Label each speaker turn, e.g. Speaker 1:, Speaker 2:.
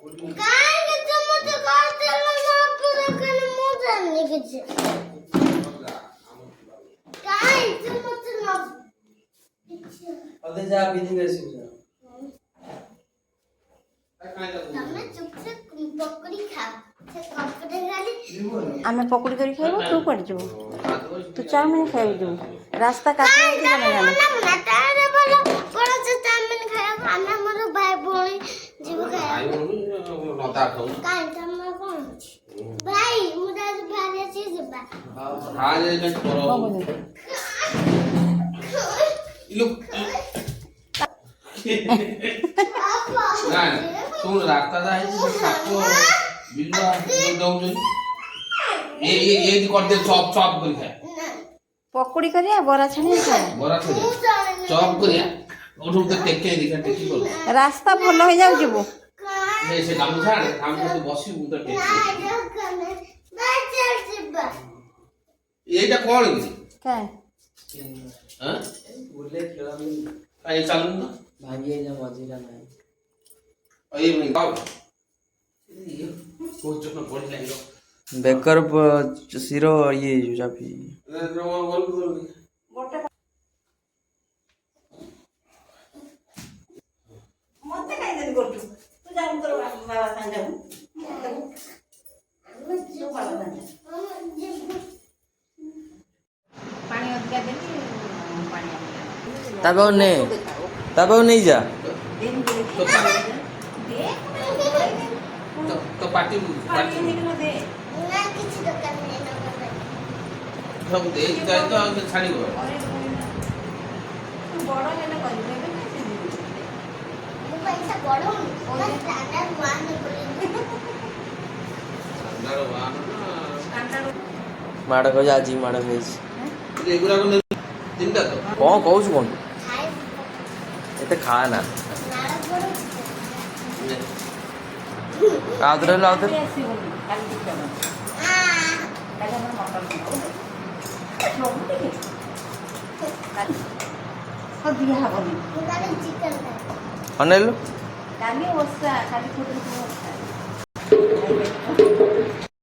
Speaker 1: आमे पकड़ी करी खाइबो तू पड़ जो तू चाउमिन खाइ जो रास्ता काटे के जाने जाने तारे बोलो कोन से चाउमिन खाया आमे हमर भाई बोली जीव खाया
Speaker 2: नता खाऊ
Speaker 1: काई तम कोन भाई मुदा भारे चीज बा
Speaker 2: हां जे करो इलो ना तुम रास्ता दा है साको बिल्ला दऊ जो ये कर दे चॉप चॉप कर खाए
Speaker 1: पकोड़ी करिया बरा छानी खाए
Speaker 2: बरा छानी चॉप करिया ओठो तो टेके दिखा टेकी बोल
Speaker 1: रास्ता भलो हो जाउ जेबो
Speaker 2: नहीं से काम छाड़ काम तो बसी उतर टेकी एटा कोन की
Speaker 1: काय
Speaker 2: हां बोले खेला में आई चालू ना भागिए जा मजीरा नहीं अई में गाओ कोच न पड़ जाएगा
Speaker 3: बेकर सिरो ये जापी
Speaker 1: मते काई देन करतु तू जा तोर बाबा संग जाऊ पानी अधिका देनी पानी
Speaker 3: तब नहीं जा
Speaker 2: तो पार्टी
Speaker 1: दे ना किछ दरकार नहीं
Speaker 2: सब दे जाए तो छाड़ी गो
Speaker 1: बड़ हेले करिबे ना से मु पैसा बड़ हो स्टैंडर्ड 1 बोले
Speaker 2: स्टैंडर्ड 1
Speaker 3: माड़ को आजी माड़ भेज
Speaker 2: एगुरा को चिंता तो
Speaker 3: कौन कहू कौन एते खा ना आदर आदर अनेल
Speaker 1: काली ओसा खाली फोटो